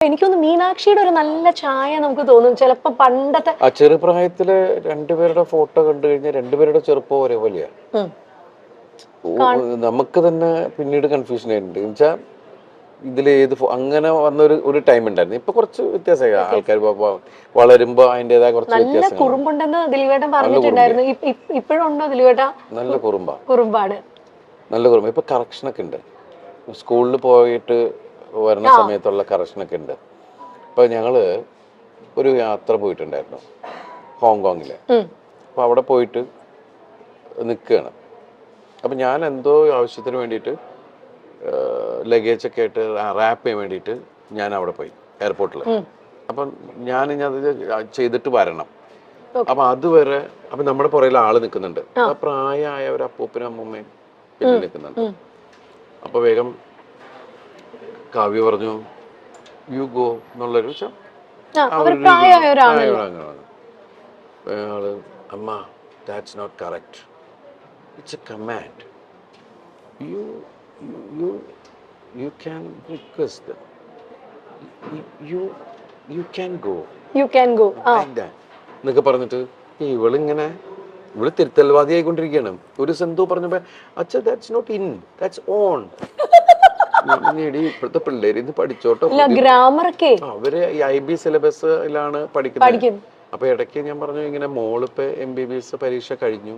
എനിക്കൊന്ന് മീനാക്ഷിയുടെ ഒരു നല്ല ചായ നമുക്ക് തോന്നും ചിലപ്പോ പണ്ടത്തെ ആ ചെറുപ്രായത്തില് രണ്ടുപേരുടെ ഫോട്ടോ കണ്ടു കഴിഞ്ഞാൽ രണ്ടുപേരുടെ ചെറുപ്പം ഒരേപോലെയാ. നമുക്ക് തന്നെ പിന്നീട് കൺഫ്യൂഷൻ ആയിട്ടുണ്ട് എന്നുവെച്ചാൽ ഇതില് അങ്ങനെ വന്നൊരു ഒരു ടൈം ഉണ്ടായിരുന്നു. ഇപ്പൊ കുറച്ച് വ്യത്യാസമായി. ആൾക്കാർ വളരുമ്പോ അതിൻ്റെതായ കുറച്ച് നല്ല കുറുമ്പുണ്ടെന്ന് ദിലീപേട്ടൻ പറഞ്ഞിട്ടുണ്ടായിരുന്നു. ഇപ്പോഴും ഉണ്ടോ ദിലീപേട്ട? നല്ല കുറുമ്പാണ്. നല്ല കുറുമ്പ്. ഇപ്പൊ കറക്ഷനൊക്കെ ഉണ്ട്. സ്കൂളിൽ പോയിട്ട് വരുന്ന സമയത്തുള്ള കറക്ഷനൊക്കെ ഉണ്ട്. ഇപ്പൊ ഞങ്ങള് ഒരു യാത്ര പോയിട്ടുണ്ടായിരുന്നു ഹോങ്കോങ്ങില്. അപ്പൊ അവിടെ പോയിട്ട് നിൽക്കുകയാണ്. അപ്പം ഞാൻ എന്തോ ആവശ്യത്തിന് വേണ്ടിയിട്ട് ലഗേജൊക്കെ ആയിട്ട് റാപ്പ് ചെയ്യാൻ വേണ്ടിയിട്ട് ഞാൻ അവിടെ പോയി എയർപോർട്ടിൽ. അപ്പം ഞാനിത് ചെയ്തിട്ട് വരണം. അപ്പം അതുവരെ അപ്പം നമ്മുടെ പുറകിൽ ആള് നിൽക്കുന്നുണ്ട്. അപ്പം പ്രായമായ ഒരു അപ്പൂപ്പനും അമ്മൂമ്മയും പിന്നെ നിൽക്കുന്നുണ്ട്. അപ്പോൾ വേഗം കാവ്യ പറഞ്ഞു യു ഗോ എന്നുള്ളൊരു അയാള് അമ്മ that's not correct. It's a command. You can request them. You can go. You can go. എന്നൊക്കെ പറഞ്ഞിട്ട് ഇവള് തിരുത്തൽവാദി ആയിക്കൊണ്ടിരിക്കുകയാണ്. ഒരു സെന്തോ പറഞ്ഞപ്പോ അച്ഛാ that's not in, that's on. ഇപ്പോഴത്തെ പിള്ളേര് ഇത് പഠിച്ചോട്ടോ. അവര് IB സിലബസിലാണ് പഠിക്കുന്നത്. അപ്പൊ ഇടയ്ക്ക് ഞാൻ പറഞ്ഞു ഇങ്ങനെ മോളിപ്പോ MBBS പരീക്ഷ കഴിഞ്ഞു,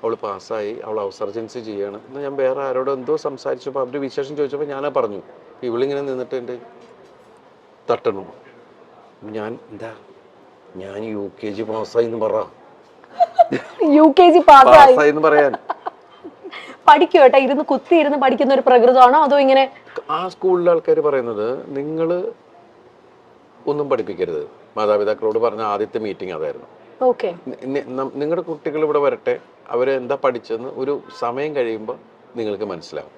അവള് പാസ്സായി, അവൾ ഔസർജൻസി ചെയ്യാണ് എന്ന് ഞാൻ വേറെ ആരോട് എന്തോ സംസാരിച്ചപ്പോൾ അവര് വിശേഷം ചോദിച്ചപ്പോൾ ഞാനാ പറഞ്ഞു. ഇവളിങ്ങനെ നിന്നിട്ട് തട്ടണു. ഞാൻ UKG പാസ്സായി എന്ന് പറ. UKG പാസ്സായി എന്ന് പറയാൻ പഠിക്കുവേട്ടാ. ഇരുന്ന് കുത്തിയിരുന്ന് പഠിക്കുന്ന ഒരു പ്രകൃതമാണോ അതോ ഇങ്ങനെ? ആ സ്കൂളിലെ ആൾക്കാർ പറയുന്നത് നിങ്ങള് ഒന്നും പഠിപ്പിക്കരുത്. മാതാപിതാക്കളോട് പറഞ്ഞ ആദ്യത്തെ മീറ്റിംഗ് അതായിരുന്നു. നിങ്ങളുടെ കുട്ടികൾ ഇവിടെ വരട്ടെ, അവര് എന്താ പഠിച്ചെന്ന് ഒരു സമയം കഴിയുമ്പോൾ നിങ്ങൾക്ക് മനസ്സിലാവും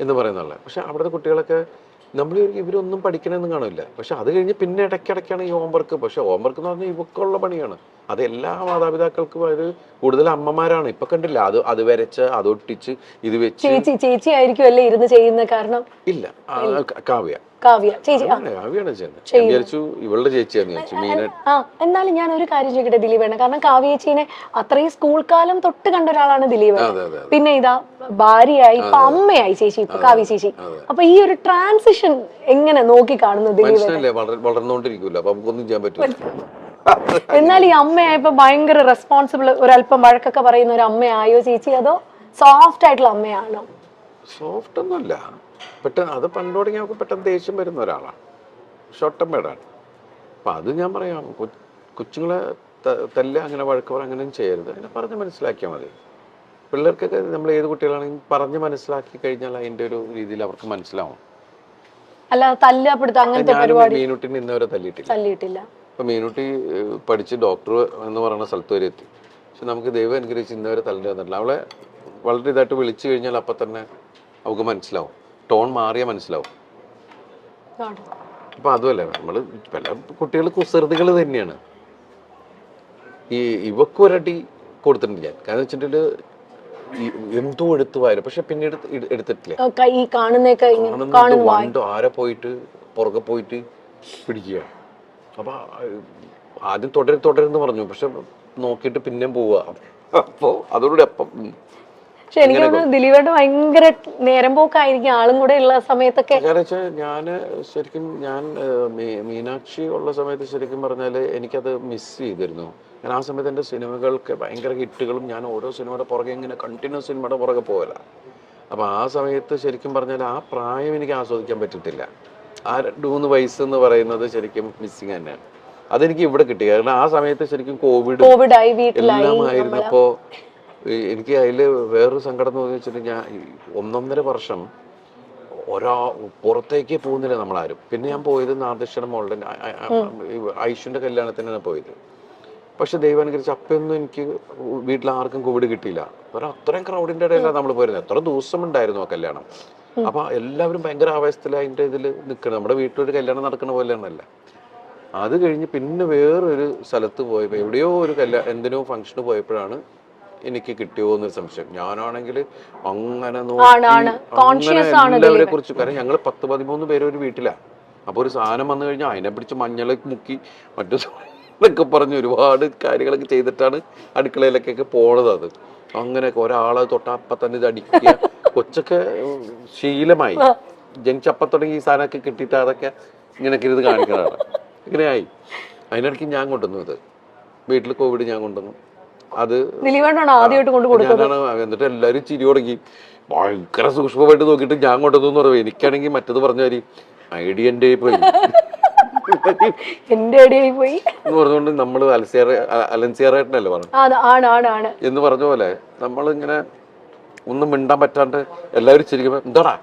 എന്ന് പറയുന്നുള്ള. പക്ഷെ അവിടുത്തെ കുട്ടികളൊക്കെ നമ്മൾ ഇവരൊന്നും പഠിക്കണമെന്ന് കാണില്ല. പക്ഷെ അത് കഴിഞ്ഞ് പിന്നെ ഇടയ്ക്കിടയ്ക്കാണ് ഈ ഹോംവർക്ക്. പക്ഷെ ഹോംവർക്ക് എന്ന് പറഞ്ഞാൽ ഇവക്കുള്ള പണിയാണ്. അത് എല്ലാ മാതാപിതാക്കൾക്കും അത് കൂടുതൽ അമ്മമാരാണ്. ഇപ്പൊ കണ്ടില്ല, അത് വരച്ച് അതൊട്ടിച്ച് ഇത് വെച്ച്. ചേച്ചി ആയിരിക്കും അല്ലേ ഇരുന്ന് ചെയ്യുന്ന? കാരണം ഇല്ല, കാവ്യാണ് ഇവളുടെ ചേച്ചിയാന്ന്. എന്നാലും ഞാൻ ഒരു കാര്യം ചോദിക്കട്ടെ ദിലീപേണ്ണ, കാരണം കാവ്യ ചേച്ചീനെ അത്രയും സ്കൂൾ കാലം തൊട്ട് കണ്ട ഒരാളാണ് ദിലീപ്. പിന്നെ ഇതാ ഭാര്യയായി, ഇപ്പൊ അമ്മയായി ചേച്ചി, ഇപ്പൊ കാവ്യ ചേച്ചി. അപ്പൊ ഈ ഒരു ട്രാൻസിഷൻ എങ്ങനെ നോക്കി കാണുന്നു ദിലീപ്? വളർന്നോണ്ടിരിക്കൂല, അപ്പൊ നമുക്കൊന്നും ചെയ്യാൻ പറ്റില്ല. എന്നാൽ ഈ അമ്മയായപ്പോ ഭയങ്കര റെസ്പോൺസിബിൾ, ഒരല്പം വഴക്കൊക്കെ പറയുന്ന ഒരു അമ്മയായോ ചേച്ചി, അതോ സോഫ്റ്റ് ആയിട്ടുള്ള അമ്മയാണോ? സോഫ്റ്റ് ഒന്നുമല്ല, പെട്ടെന്ന് അത് പണ്ട് തുടങ്ങി നമുക്ക് പെട്ടെന്ന് ദേഷ്യം വരുന്ന ഒരാളാണ്, ഷോർട്ട് ടെമ്പേർഡാണ്. അപ്പം അത് ഞാൻ പറയാം, കൊച്ചുങ്ങളെ അങ്ങനെ വഴക്ക് പറ അങ്ങനെയും ചെയ്യരുത്, അങ്ങനെ പറഞ്ഞ് മനസ്സിലാക്കിയാൽ മതി. പിള്ളേർക്കൊക്കെ നമ്മൾ ഏത് കുട്ടികളാണെങ്കിലും പറഞ്ഞ് മനസ്സിലാക്കി കഴിഞ്ഞാൽ അതിൻ്റെ ഒരു രീതിയിൽ അവർക്ക് മനസ്സിലാവും. അല്ല തല്ലപ്പെടുത്ത അങ്ങനത്തെ പരിപാടി മീനുട്ടിനെ ഇന്നവരെ തല്ലിയിട്ടില്ല. ഇപ്പം മീനുട്ടി പഠിച്ച് ഡോക്ടർ എന്ന് പറയുന്ന സ്ഥലത്ത് വരെ എത്തി. പക്ഷെ നമുക്ക് ദൈവം അനുഗ്രഹിച്ച് ഇന്നവരെ തല്ലിട്ട് തന്നിട്ടില്ല. അവളെ വളരെ ഇതായിട്ട് വിളിച്ചു കഴിഞ്ഞാൽ അപ്പം തന്നെ അവൾക്ക് മനസ്സിലാവും, ടോൺ മാറിയാൽ മനസ്സിലാവും. അപ്പം അതുമല്ല, നമ്മൾ പല കുട്ടികൾ കുസൃതികൾ തന്നെയാണ്. ഇവക്കൊരടി കൊടുത്തിട്ടുണ്ട് ഞാൻ. കാരണം വെച്ചിട്ടുണ്ടെങ്കിൽ എന്തോ എടുത്തു വാരും, പക്ഷെ പിന്നീട് എടുത്തിട്ടില്ല. ആരെ പോയിട്ട് പുറകെ പോയിട്ട് പിടിക്കുക. അപ്പൊ ആദ്യം തുടരുന്ന് പറഞ്ഞു, പക്ഷെ നോക്കിയിട്ട് പിന്നെയും പോവുക. അപ്പോ അതോടെ അപ്പം പക്ഷെ എനിക്ക് തോന്നുന്നു ദിലീപേട്ടൻ ഭയങ്കര നേരം പോക്കായിരിക്കും ആളും കൂടെ ഉള്ള സമയത്തൊക്കെ. ഞാന് ശരിക്കും മീനാക്ഷി ഉള്ള സമയത്ത് ശരിക്കും പറഞ്ഞാല് എനിക്കത് മിസ് ചെയ്തിരുന്നു. ഞാൻ ആ സമയത്ത് എൻ്റെ സിനിമകൾക്ക് ഭയങ്കര ഹിറ്റുകളും ഞാൻ ഓരോ സിനിമയുടെ പുറകെ ഇങ്ങനെ കണ്ടിന്യൂസ് സിനിമയുടെ പുറകെ പോകല. അപ്പം ആ സമയത്ത് ശരിക്കും പറഞ്ഞാൽ ആ പ്രായം എനിക്ക് ആസ്വദിക്കാൻ പറ്റിയിട്ടില്ല. ആ 2-3 വയസ്സ് എന്ന് പറയുന്നത് ശരിക്കും മിസ്സിങ് തന്നെയാണ്. അതെനിക്ക് ഇവിടെ കിട്ടി. കാരണം ആ സമയത്ത് ശരിക്കും കോവിഡ് എല്ലാം ആയിരുന്നപ്പോൾ എനിക്ക് അതിൽ വേറൊരു സങ്കടം എന്ന് വെച്ചിട്ടുണ്ടെങ്കിൽ ഞാൻ 1.5 വർഷം പുറത്തേക്ക് പോകുന്നില്ല നമ്മളാരും. പിന്നെ ഞാൻ പോയത് നാദൃശ്വരം മോളുടെ ഐഷുവിൻ്റെ കല്യാണത്തിനാണ് പോയത്. പക്ഷെ ദൈവം അനുകരിച്ച് അപ്പൊന്നും എനിക്ക് വീട്ടിൽ ആർക്കും കോവിഡ് കിട്ടിയില്ല. അത്രയും ക്രൗഡിന്റെ ഇടയിലാണ് നമ്മൾ പോയിരുന്നത്. എത്ര ദിവസം ഉണ്ടായിരുന്നു ആ കല്യാണം. അപ്പൊ എല്ലാവരും ഭയങ്കര ആവേശത്തിൽ അതിന്റെ ഇതിൽ നിൽക്കണം. നമ്മുടെ വീട്ടിലൊരു കല്യാണം നടക്കുന്ന പോലെയാണല്ല. അത് കഴിഞ്ഞ് പിന്നെ വേറൊരു സ്ഥലത്ത് പോയപ്പോ എവിടെയോ ഒരു എന്തിനോ ഫംഗ്ഷന് പോയപ്പോഴാണ് എനിക്ക് കിട്ടിയോ എന്നൊരു സംശയം. ഞാനാണെങ്കിൽ അങ്ങനെ നോക്കി എല്ലാവരെ കുറിച്ച്, കാരണം ഞങ്ങൾ 10-13 പേര് ഒരു വീട്ടിലാണ്. അപ്പോൾ ഒരു സാധനം വന്നു കഴിഞ്ഞാൽ അതിനെ പിടിച്ച് മഞ്ഞളൊക്കെ മുക്കി മറ്റു എന്നൊക്കെ പറഞ്ഞ് ഒരുപാട് കാര്യങ്ങളൊക്കെ ചെയ്തിട്ടാണ് അടുക്കളയിലേക്കൊക്കെ പോണത്. അത് അങ്ങനെയൊക്കെ ഒരാളെ തൊട്ടപ്പം തന്നെ ഇത് അടിക്കുക. കൊച്ചൊക്കെ ശീലമായി ജനിച്ചപ്പം തുടങ്ങി ഈ സാധനമൊക്കെ കിട്ടിയിട്ട് അതൊക്കെ ഇങ്ങനെയൊക്കെ ഇത് കാണിക്കുന്നതാണ്. ഇങ്ങനെയായി. അതിനിടയ്ക്ക് ഞാൻ കൊണ്ടുവന്നു ഇത് വീട്ടിൽ കോവിഡ് ഞാൻ കൊണ്ടുവന്നു. അത് ഞാനാണ്. എന്നിട്ട് എല്ലാവരും ചിരി തുടങ്ങി. ഭയങ്കര സൂക്ഷ്മമായിട്ട് നോക്കിയിട്ട് ഞാൻ കൊണ്ടുവന്നു എന്ന് പറയും. എനിക്കാണെങ്കിൽ മറ്റത് പറഞ്ഞ കാര്യം ഐഡിയ എൻ്റെ പോയി എന്ന് പറഞ്ഞുകൊണ്ട് നമ്മൾ അലൻസിയറായിട്ടല്ലേ പറഞ്ഞു എന്ന് പറഞ്ഞ പോലെ നമ്മളിങ്ങനെ ഒന്നും മിണ്ടാൻ പറ്റാണ്ട് എല്ലാവരും ചിരിക്കുമ്പോ എന്താടാ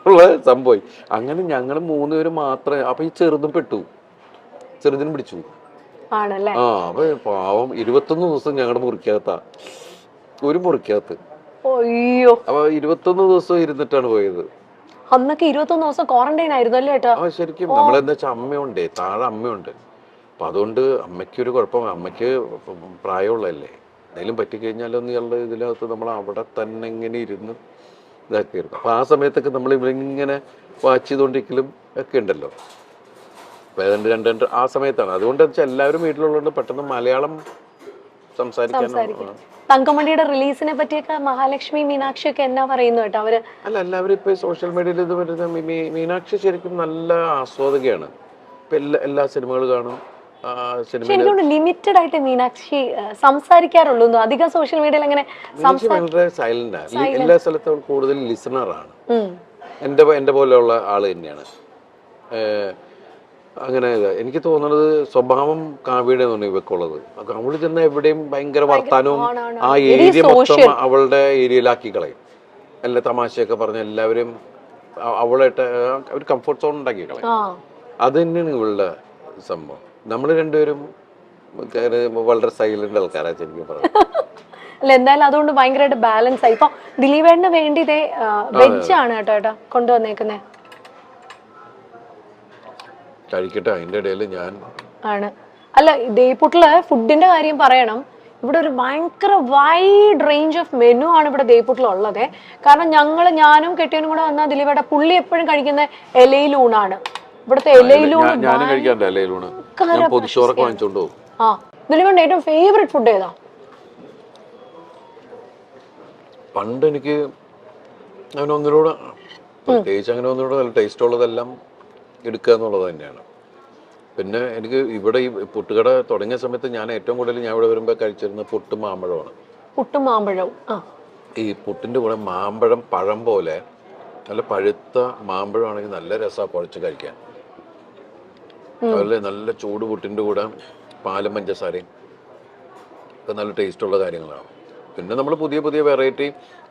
ഉള്ള സംഭവം. അങ്ങനെ ഞങ്ങൾ 3 പേര് മാത്രമേ. അപ്പൊ ഈ ചെറുതും പെട്ടു, ചെറുതിനും പിടിച്ചു. അപ്പൊ പാവം 21 ദിവസം ഞങ്ങളുടെ മുറിക്കകത്താ, ഒരു മുറിക്കകത്ത്. അപ്പൊ 21 ദിവസം ഇരുന്നിട്ടാണ് പോയത്. അന്നൊക്കെ 21 ദിവസം ക്വാറന്റൈൻ ആയിരുന്നു അല്ലേ ഏട്ടാ? ശരിക്കും നമ്മളെന്താ വെച്ചാൽ അമ്മയുണ്ട്, താഴെ അമ്മയുണ്ട്. അപ്പൊ അതുകൊണ്ട് അമ്മയ്ക്കൊരു കുഴപ്പം. അമ്മയ്ക്ക് പ്രായമുള്ളതല്ലേ, എന്തെങ്കിലും പറ്റിക്കഴിഞ്ഞാലൊന്നും ഇയാളുടെ ഇതിനകത്ത് നമ്മൾ അവിടെ തന്നെ ഇങ്ങനെ ഇരുന്ന് ഇതാക്കിയിരുന്നു. അപ്പൊ ആ സമയത്തൊക്കെ നമ്മൾ ഇവരിങ്ങനെ വാച്ച് ചെയ്തോണ്ടിരിക്കലും ഒക്കെ ഉണ്ടല്ലോ. അപ്പൊ ഏതാണ്ട് രണ്ട് ആ സമയത്താണ്. അതുകൊണ്ട് വെച്ചാൽ എല്ലാവരും വീട്ടിലുള്ളതുകൊണ്ട് പെട്ടെന്ന് മലയാളം സംസാരിക്കാൻ. തങ്കമണിയുടെ റിലീസിനെ പറ്റിയൊക്കെ മഹാലക്ഷ്മി മീനാക്ഷി ഒക്കെ എന്നാ പറയുന്നു കേട്ടോ അവര്? അല്ല, എല്ലാവരും ഇപ്പൊ സോഷ്യൽ മീഡിയയിൽ ഇത് വരുന്ന മീനാക്ഷി ശരിക്കും നല്ല ആസ്വാദകയാണ്. ഇപ്പൊ എല്ലാ സിനിമകളും കാണും. ലിമിറ്റഡ് ആയിട്ട് മീനാക്ഷി സംസാരിക്കാറുള്ളൂ. അധികം സോഷ്യൽ മീഡിയയിൽ അങ്ങനെ വളരെ സൈലന്റ് ആണ്. എല്ലാ സ്ഥലത്തും കൂടുതൽ ലിസണറാണ്. എന്റെ പോലെയുള്ള ആള് തന്നെയാണ്. അങ്ങനെ എനിക്ക് തോന്നുന്നത് സ്വഭാവം കാവ്യയുടെ ഇവക്കുള്ളത്. അവള് ചെന്ന എവിടെയും ഭയങ്കര വർത്താനവും ആ ഏരിയ മൊത്തം അവളുടെ ഏരിയയിലാക്കി കളയും. എല്ലാ തമാശയൊക്കെ പറഞ്ഞ എല്ലാവരും അവളായിട്ട് ഒരു കംഫർട്ട് സോൺ ഉണ്ടാക്കി കളയും. അത് തന്നെയാണ് ഇവളുടെ സംഭവം. നമ്മൾ രണ്ടുപേരും വളരെ സൈലന്റ് ആൾക്കാരാ ശരിക്കും പറഞ്ഞു. അല്ല, എന്തായാലും അതുകൊണ്ട് ഭയങ്കരമായിട്ട് ബാലൻസ് ആയി. ഇപ്പൊ ദിലീപേട്ടന് വേണ്ടി ഇതേ വെജ് ആണ് കേട്ടോ കൊണ്ടുവന്നേക്കുന്നേ. കഴിക്കട്ടെ. അതിന്റെ ഇടയിൽ ഞാൻ ആണ്. അല്ല, ദേപ്പുട്ടില് ഫുഡിന്റെ കാര്യം പറയണം. ഇവിടെ ഒരു ഭയങ്കര വൈഡ് റേഞ്ച് ഓഫ് മെനു ആണ് ഇവിടെ ദേപ്പുട്ടിലുള്ളത്. കാരണം ഞാനും കെട്ടിയനും കൂടെ വന്നാൽ ദിലീപേട്ട പുള്ളി എപ്പോഴും കഴിക്കുന്ന ഇലയിലൂണാണ്. ഇവിടുത്തെ ഇലയിലൂണ്. ദിലീപേട്ട ഏറ്റവും ഫേവറേറ്റ് ഫുഡ് ഏതാ? പണ്ട് എനിക്ക് അങ്ങനെ ഒന്നിലൂടെ പ്രത്യേകിച്ച് അങ്ങനെ ഒന്നിലൂടെ നല്ല ടേസ്റ്റ് ഉള്ളതെല്ലാം എടുക്കുക എന്നുള്ളത് തന്നെയാണ്. പിന്നെ എനിക്ക് ഇവിടെ ഈ പുട്ടുകട തുടങ്ങിയ സമയത്ത് ഞാൻ ഏറ്റവും കൂടുതൽ ഞാൻ ഇവിടെ വരുമ്പോൾ കഴിച്ചിരുന്നത് പുട്ടും മാമ്പഴമാണ്. പുട്ടും മാമ്പഴവും. ഈ പുട്ടിന്റെ കൂടെ മാമ്പഴം പഴം പോലെ നല്ല പഴുത്ത മാമ്പഴമാണെങ്കിൽ നല്ല രസമാണ് കുഴച്ച് കഴിക്കാൻ. അതുപോലെ നല്ല ചൂട് പുട്ടിന്റെ കൂടെ പാലും പഞ്ചസാരയും ഒക്കെ നല്ല ടേസ്റ്റുള്ള കാര്യങ്ങളാണ്. പിന്നെ നമ്മൾ പുതിയ പുതിയ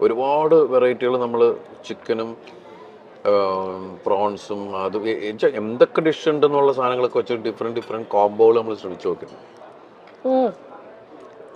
ഒരുപാട് വെറൈറ്റികൾ നമ്മൾ ചിക്കനും പ്രോൺസും അത് എന്തൊക്കെ ഡിഷ് ഉണ്ടെന്നുള്ള സാധനങ്ങളൊക്കെ വെച്ച് ഡിഫറെന്റ് കോംബോകൾ നമ്മൾ ശ്രമിച്ചു നോക്കുന്നു.